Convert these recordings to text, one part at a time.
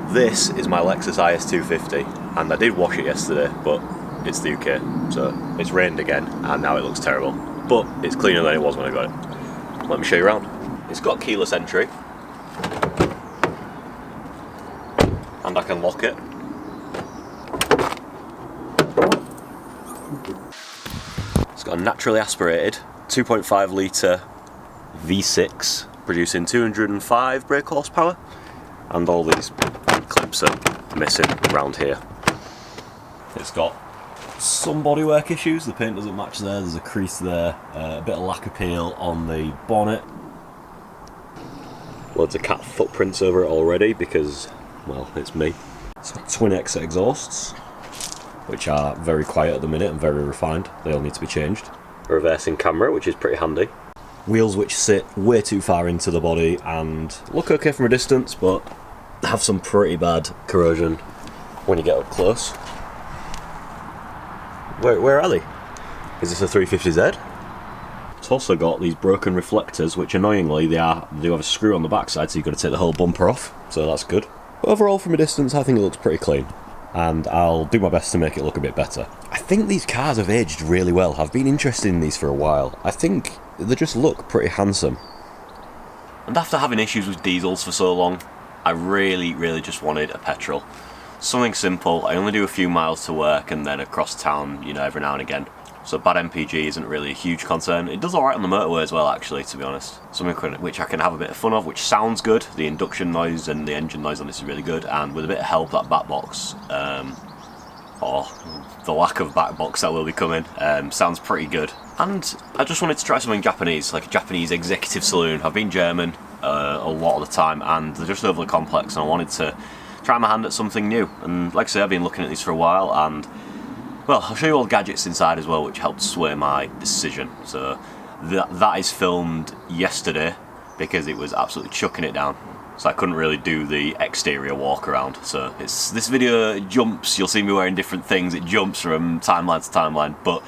This is my Lexus IS250, and I did wash it yesterday, but it's the UK, so it's rained again, and now it looks terrible. But it's cleaner than it was when I got it. Let me show you around. It's got keyless entry, and I can lock it. It's got a naturally aspirated 2.5 litre V6 producing 205 brake horsepower, and all these clips are missing around here. It's got some bodywork issues, the paint doesn't match there, there's a crease there, a bit of lack of peel on the bonnet. Loads of cat footprints over it already because, well, it's me. It's got twin exit exhausts, which are very quiet at the minute and very refined. They all need to be changed. A reversing camera, which is pretty handy. Wheels which sit way too far into the body and look okay from a distance, but have some pretty bad corrosion when you get up close. Where are they? Is this a 350Z? It's also got these broken reflectors, which annoyingly they do have a screw on the backside, so you've got to take the whole bumper off, so that's good. But overall, from a distance, I think it looks pretty clean, and I'll do my best to make it look a bit better. I think these cars have aged really well. I've been interested in these for a while. I think they just look pretty handsome. And after having issues with diesels for so long, I really just wanted a petrol. Something simple. I only do a few miles to work and then across town, you know, every now and again. So bad MPG isn't really a huge concern. It does alright on the motorway as well, actually, to be honest. Something which I can have a bit of fun of, which sounds good. The induction noise and the engine noise on this is really good, and with a bit of help, that back box, or the lack of back box that will be coming, sounds pretty good. And I just wanted to try something Japanese, like a Japanese executive saloon. I've been German a lot of the time, and they're just overly complex, and I wanted to try my hand at something new. And like I say, I've been looking at these for a while, and well, I'll show you all the gadgets inside as well, which helped sway my decision. So that is filmed yesterday because it was absolutely chucking it down, so I couldn't really do the exterior walk around. So this video jumps, you'll see me wearing different things, it jumps from timeline to timeline, but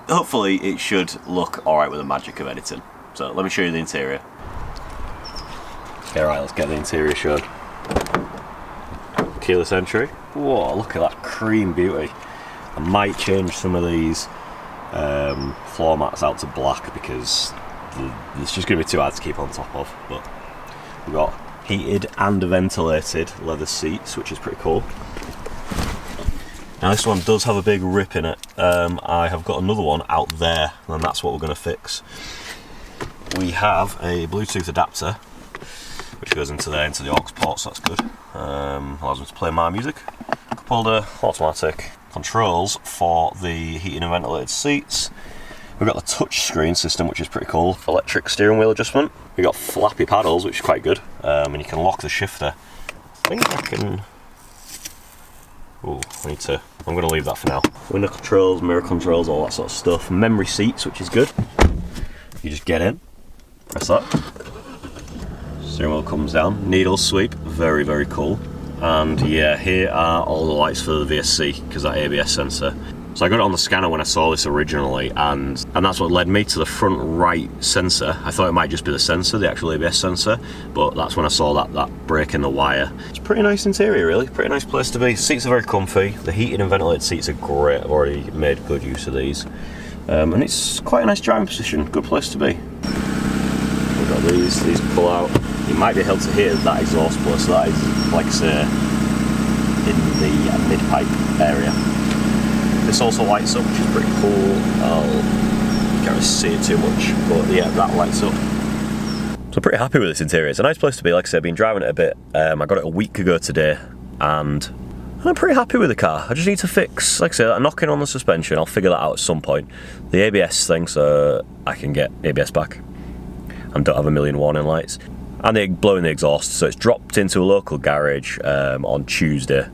hopefully it should look alright with the magic of editing. So let me show you the interior. Okay, right, let's get the interior shown. Keyless entry. Whoa, look at that cream beauty. I might change some of these floor mats out to black because it's just going to be too hard to keep on top of. But we've got heated and ventilated leather seats, which is pretty cool. Now this one does have a big rip in it. I have got another one out there, and that's what we're going to fix. We have a Bluetooth adapter, which goes into there, into the aux port, so that's good. Allows me to play my music. Cup holder, automatic. Controls for the heated and ventilated seats. We've got the touch screen system, which is pretty cool. Electric steering wheel adjustment. We've got flappy paddles, which is quite good. And you can lock the shifter. I think I can... Oh, I'm going to leave that for now. Window controls, mirror controls, all that sort of stuff. Memory seats, which is good. You just get in, press that. Steering wheel comes down. Needle sweep, very cool. And yeah, here are all the lights for the VSC, because that ABS sensor. So I got it on the scanner when I saw this originally, and that's what led me to the front right sensor. I thought it might just be the sensor, the actual ABS sensor, but that's when I saw that break in the wire. It's a pretty nice interior, really. Pretty nice place to be. Seats are very comfy. The heated and ventilated seats are great. I've already made good use of these. And it's quite a nice driving position. Good place to be. We've got these pull out. You might be able to hear that exhaust blow, so that is, like I say, in the mid-pipe area. This also lights up, which is pretty cool. You can't really see it too much, but yeah, that lights up. So I'm pretty happy with this interior. It's a nice place to be. Like I said, I've been driving it a bit. I got it a week ago today, and I'm pretty happy with the car. I just need to fix, like I said, that knocking on the suspension. I'll figure that out at some point. The ABS thing, so I can get ABS back and don't have a million warning lights. And they're blowing the exhaust, so it's dropped into a local garage on Tuesday.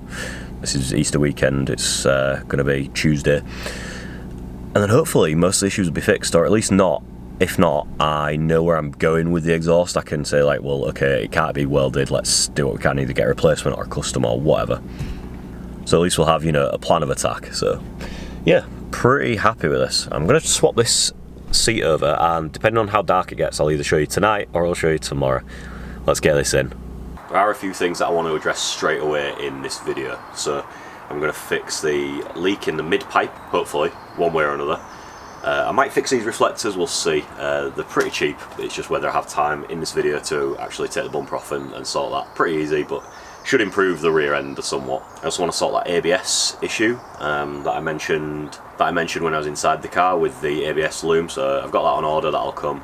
This is Easter weekend, it's going to be Tuesday. And then hopefully most of the issues will be fixed, or at least not. If not, I know where I'm going with the exhaust. I can say like, well, okay, it can't be welded, let's do what we can, either get a replacement or custom or whatever. So at least we'll have, you know, a plan of attack. So yeah, pretty happy with this. I'm going to swap this seat over, and depending on how dark it gets, I'll either show you tonight or I'll show you tomorrow. Let's get this in. there are a few things that I want to address straight away in this video. So I'm going to fix the leak in the mid pipe, hopefully, one way or another. I might fix these reflectors, we'll see. They're pretty cheap, it's just whether I have time in this video to actually take the bumper off and sort that. Pretty easy, but should improve the rear end somewhat. I also want to sort that ABS issue that I mentioned when I was inside the car with the ABS loom. So I've got that on order, that'll come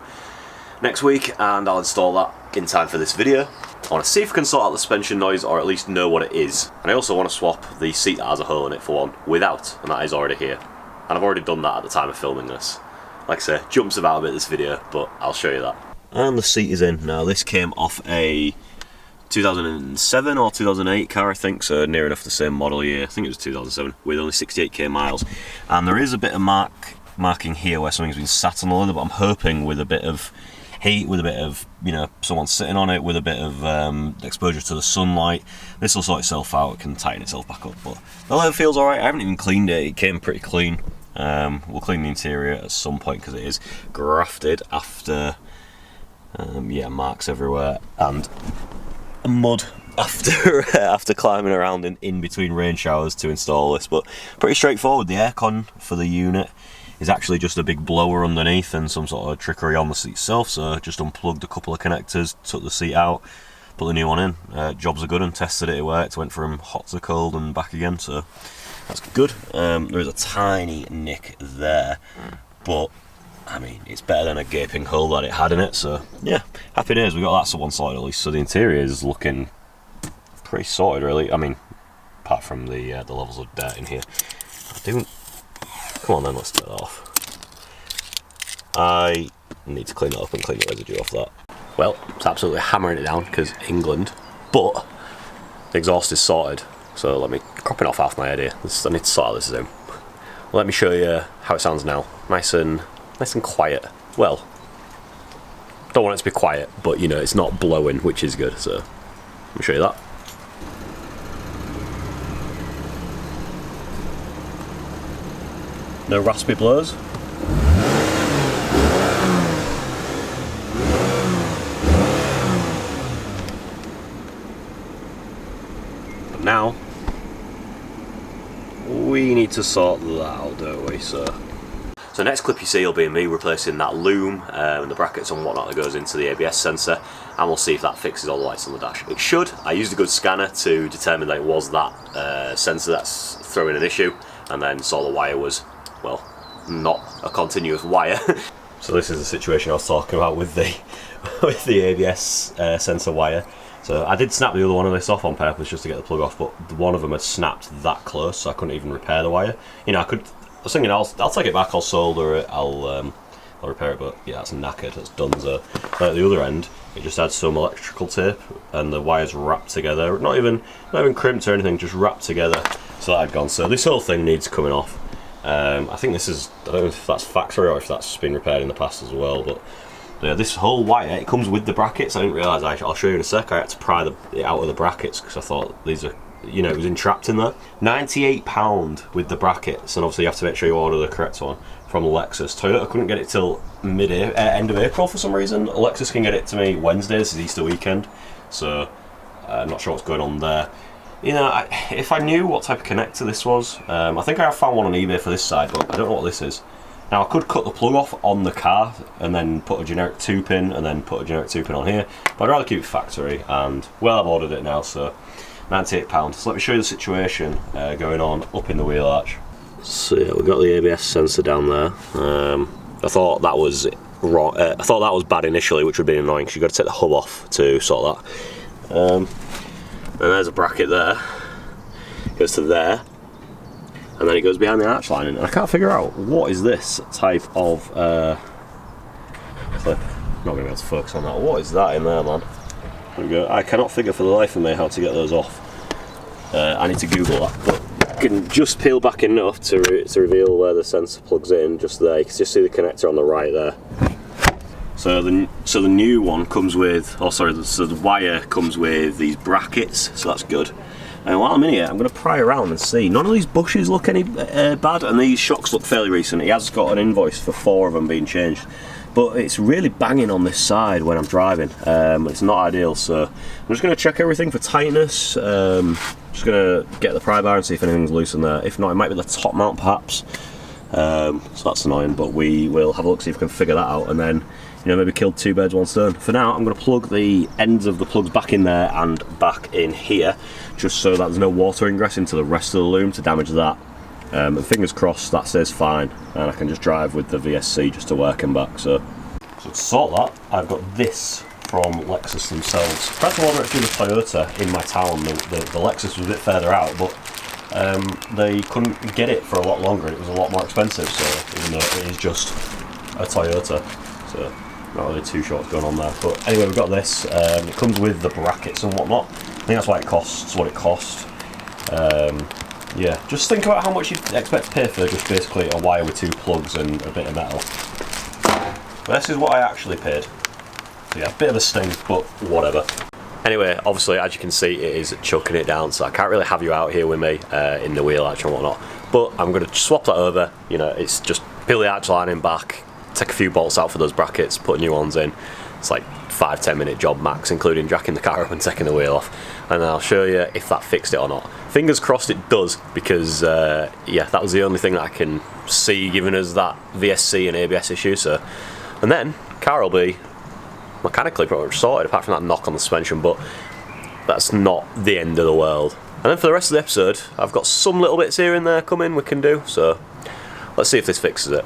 next week, and I'll install that in time for this video. I want to see if I can sort out the suspension noise, or at least know what it is. And I also want to swap the seat that has a hole in it for one without, and that is already here. And I've already done that at the time of filming this. Like I say, jumps about a bit this video, but I'll show you that. And the seat is in. Now this came off a 2007 or 2008 car, I think, so near enough the same model year. I think it was 2007, with only 68k miles. And there is a bit of marking here where something's been sat on the leather, but I'm hoping with a bit of heat, with a bit of, you know, someone sitting on it, with a bit of exposure to the sunlight, this will sort itself out. It can tighten itself back up, but the leather feels alright. I haven't even cleaned it, it came pretty clean. We'll clean the interior at some point because it is grafted after yeah, marks everywhere and mud after climbing around in between rain showers to install this. But pretty straightforward. The aircon for the unit is actually just a big blower underneath and some sort of trickery on the seat itself, so just unplugged a couple of connectors, took the seat out, put the new one in. Jobs are good, and tested it, it worked, went from hot to cold and back again, so that's good. There is a tiny nick there, but I mean, it's better than a gaping hole that it had in it, so yeah, happy days. We got that one sorted at least, so the interior is looking pretty sorted really. I mean, apart from the levels of dirt in here. Come on then, let's take that off. I need to clean it up and clean the residue off that. Well, it's absolutely hammering it down because England, but the exhaust is sorted. So let me cropping off half my head here. I need to sort out this zoom. Let me show you how it sounds now. Nice and quiet. Well, don't want it to be quiet, but you know, it's not blowing, which is good. So let me show you that. No raspy blows. But now we need to sort that out, don't we? So next clip you see will be me replacing that loom and the brackets and whatnot that goes into the ABS sensor, and we'll see if that fixes all the lights on the dash. It should. I used a good scanner to determine that it was that sensor that's throwing an issue, and then saw the wire was, well, not a continuous wire. So this is the situation I was talking about with the ABS sensor wire. So I did snap the other one of this off on purpose just to get the plug off, but one of them had snapped that close, so I couldn't even repair the wire. You know, I was thinking I'll take it back, I'll solder it, I'll repair it, but yeah, it's knackered, it's done. So at the other end, it just had some electrical tape, and the wires wrapped together, not even crimped or anything, just wrapped together. So that had gone. So this whole thing needs coming off. I think this is, I don't know if that's factory or if that's been repaired in the past as well, but yeah, this whole wire, it comes with the brackets. I didn't realise, I'll show you in a sec, I had to pry it out of the brackets because I thought these are, you know, it was entrapped in there. £98 with the brackets, and obviously you have to make sure you order the correct one from Lexus. Toyota couldn't get it till end of April for some reason. Lexus can get it to me Wednesday, this is Easter weekend, so I'm not sure what's going on there. You know, if I knew what type of connector this was, I think I have found one on eBay for this side, but I don't know what this is. Now I could cut the plug off on the car and then put a generic 2-pin and then put a generic 2-pin on here, but I'd rather keep it factory, and well, I've ordered it now, so £98. So let me show you the situation going on up in the wheel arch. So yeah, we've got the ABS sensor down there. I thought that was wrong. I thought that was bad initially, which would be annoying because you've got to take the hub off to sort that. And there's a bracket there, goes to there, and then it goes behind the arch lining, and I can't figure out what is this type of clip. I'm not going to be able to focus on that. What is that in there, man? There we go. I cannot figure for the life of me how to get those off. I need to Google that, but I can just peel back enough to reveal where the sensor plugs in, just there. You can just see the connector on the right there. So the new one comes with, so the wire comes with these brackets, so that's good. And while I'm in here, I'm going to pry around and see. None of these bushes look any bad, and these shocks look fairly recent. He has got an invoice for 4 of them being changed. but it's really banging on this side when I'm driving. It's not ideal, so I'm just going to check everything for tightness. Just going to get the pry bar and see if anything's loose in there. If not, it might be the top mount perhaps. So that's annoying, but we will have a look, see if we can figure that out, and then, you know, maybe kill two birds, one stone. For now, I'm going to plug the ends of the plugs back in there and back in here, just so that there's no water ingress into the rest of the loom to damage that. And fingers crossed that stays fine, and I can just drive with the VSC just to work and back. So to sort that, I've got this from Lexus themselves. I tried to order it through the Toyota in my town. The Lexus was a bit further out, but they couldn't get it for a lot longer. It was a lot more expensive, so even though it is just a Toyota, so not really too sure what's going on there. But anyway, we've got this. It comes with the brackets and whatnot. I think that's why it costs what it costs. Yeah, just think about how much you'd expect to pay for just basically a wire with two plugs and a bit of metal. But this is what I actually paid. So yeah, a bit of a sting, but whatever. Anyway, obviously, as you can see, it is chucking it down, so I can't really have you out here with me in the wheel arch and whatnot. But I'm going to swap that over. You know, it's just peel the arch lining back, take a few bolts out for those brackets, put new ones in. It's like 5-10 minute job max, including jacking the car up and taking the wheel off. And I'll show you if that fixed it or not. Fingers crossed it does, because yeah, that was the only thing that I can see giving us that VSC and ABS issue. So, and then car will be mechanically pretty much sorted, apart from that knock on the suspension, but that's not the end of the world. And then for the rest of the episode, I've got some little bits here and there coming we can do, so let's see if this fixes it.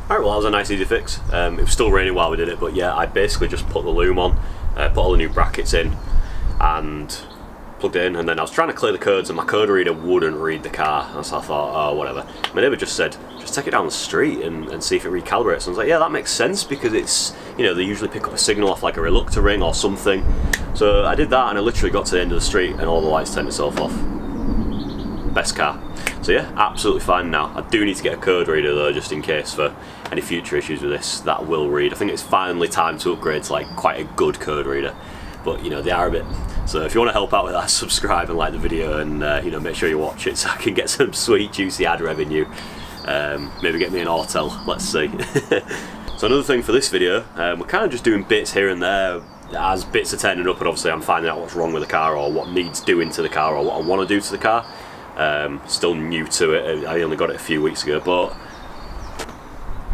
Alright, well that was a nice easy fix. It was still raining while we did it, but yeah, I basically just put the loom on, put all the new brackets in, and plugged it in, and then I was trying to clear the codes and my code reader wouldn't read the car, and so I thought, oh whatever. My neighbour just said, just take it down the street and see if it recalibrates. And I was like, yeah, that makes sense, because it's, you know, they usually pick up a signal off like a reluctor ring or something. So I did that, and I literally got to the end of the street and all the lights turned itself off. Best car. So yeah, absolutely fine now. I do need to get a code reader though, just in case for any future issues with this. That will read. I think it's finally time to upgrade to like quite a good code reader, but you know, they are a bit. So if you want to help out with that, subscribe and like the video, and you know, make sure you watch it so I can get some sweet juicy ad revenue. Maybe get me an Autel, let's see. So another thing for this video, we're kind of just doing bits here and there as bits are turning up, and obviously I'm finding out what's wrong with the car or what needs doing to the car or what I want to do to the car. Still new to it, I only got it a few weeks ago, but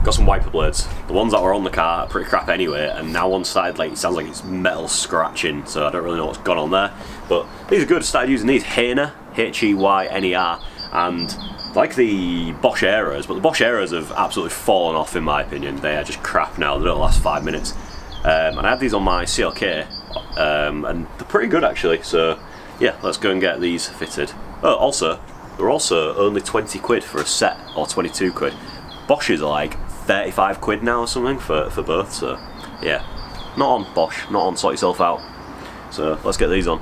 got some wiper blades. The ones that were on the car are pretty crap anyway, and now one side, like, it sounds like it's metal scratching, so I don't really know what's gone on there, but these are good. I started using these Heyner, H-E-Y-N-E-R, and like the Bosch Aeros, but the Bosch Aeros have absolutely fallen off in my opinion. They are just crap now, they don't last 5 minutes. And I had these on my CLK, and they're pretty good actually, so yeah, let's go and get these fitted. Oh, also, they're also only 20 quid for a set, or 22 quid. Bosch's are like 35 quid now or something for both, so yeah. Not on Bosch, not on sort yourself out. So let's get these on.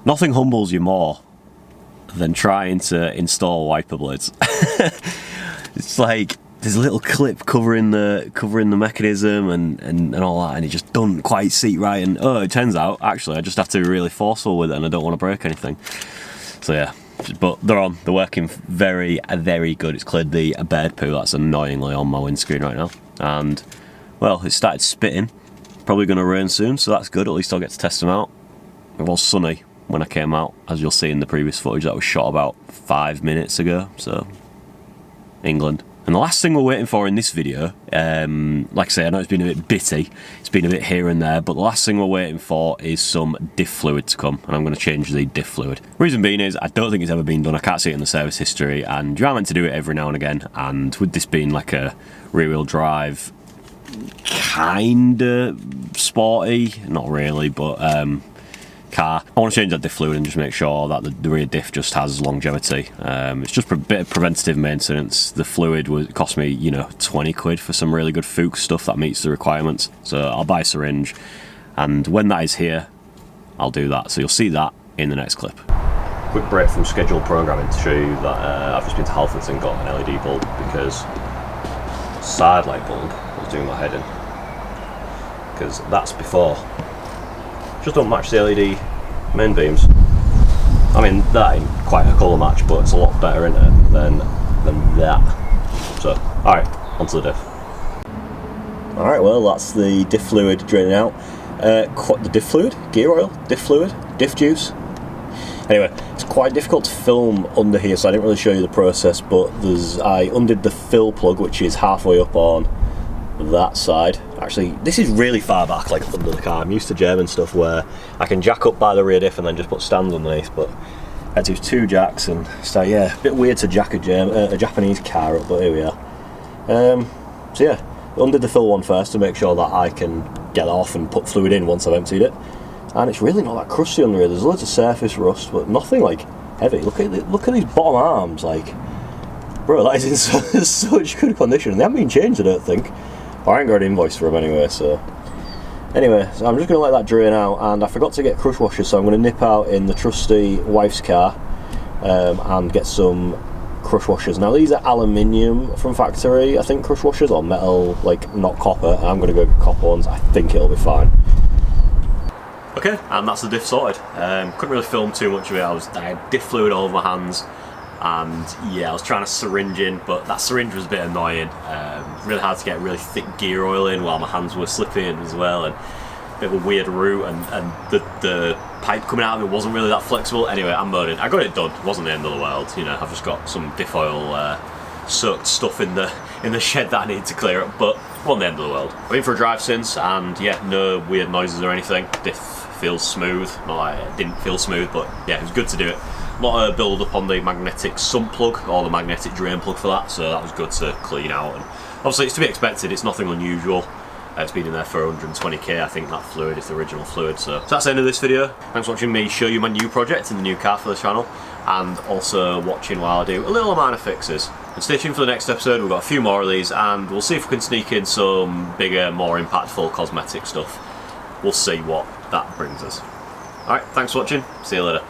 Nothing humbles you more than trying to install wiper blades. It's like there's a little clip covering the mechanism and all that, and it just doesn't quite seat right. And oh, it turns out actually I just have to be really forceful with it, and I don't want to break anything. So yeah, but they're on. They're working very, very good. It's cleared the bird poo that's annoyingly on my windscreen right now, and well, it started spitting. Probably going to rain soon, so that's good. At least I'll get to test them out. It was sunny when I came out, as you'll see in the previous footage that was shot about 5 minutes ago, so England. And the last thing we're waiting for in this video, like I say, I know it's been a bit bitty, it's been a bit here and there, but the last thing we're waiting for is some diff fluid to come, and I'm going to change the diff fluid. Reason being is, I don't think it's ever been done, I can't see it in the service history, and you are meant to do it every now and again, and with this being like a rear-wheel drive, kinda sporty, not really, but car. I want to change that diff fluid and just make sure that the rear diff just has longevity. It's just a bit of preventative maintenance. The fluid would cost me, you know, 20 quid for some really good Fuchs stuff that meets the requirements. So I'll buy a syringe, and when that is here, I'll do that. So you'll see that in the next clip. Quick break from scheduled programming to show you that I've just been to Halfords and got an LED bulb because side light bulb was doing my head in. Because that's before. Just don't match the LED main beams. I mean, that ain't quite a colour match, but it's a lot better in it than that. So, alright, onto the diff. Alright, well, that's the diff fluid draining out. The diff fluid? Gear oil? Diff fluid? Diff juice? Anyway, it's quite difficult to film under here, so I didn't really show you the process, but I undid the fill plug, which is halfway up on that side. Actually, this is really far back, like under the car. I'm used to German stuff where I can jack up by the rear diff and then just put stands underneath, but I had to use 2 jacks, and so yeah, a bit weird to jack a Japanese car up, but here we are. So yeah, undid the fill one first to make sure that I can get it off and put fluid in once I've emptied it. And it's really not that crusty under here. There's loads of surface rust, but nothing like heavy. Look at these bottom arms, like, bro, that is in such good condition. They haven't been changed, I don't think. I ain't got an invoice for them anyway, so... Anyway, so I'm just going to let that drain out, and I forgot to get crush washers, so I'm going to nip out in the trusty wife's car and get some crush washers. Now these are aluminium from factory, I think, crush washers, or metal, like not copper. I'm going to go get copper ones. I think it'll be fine. Okay, and that's the diff sorted. Couldn't really film too much of it. I had diff fluid all over my hands, and yeah, I was trying to syringe in, but that syringe was a bit annoying. Really hard to get really thick gear oil in while my hands were slipping as well, and a bit of a weird route, and the pipe coming out of it wasn't really that flexible. Anyway, I'm moaning. I got it done. It wasn't the end of the world. You know, I've just got some diff oil soaked stuff in the shed that I needed to clear up, but it wasn't the end of the world. I've been for a drive since, and yeah, no weird noises or anything. Diff feels smooth. Not like it didn't feel smooth, but yeah, it was good to do it. A lot of build up on the magnetic sump plug, or the magnetic drain plug for that, so that was good to clean out. And obviously it's to be expected, it's nothing unusual. It's been in there for 120k, I think that fluid is the original fluid. So that's the end of this video. Thanks for watching me show you my new project in the new car for the channel, and also watching while I do a little amount of fixes. And stay tuned for the next episode. We've got a few more of these, and we'll see if we can sneak in some bigger, more impactful cosmetic stuff. We'll see what that brings us. Alright, thanks for watching, see you later.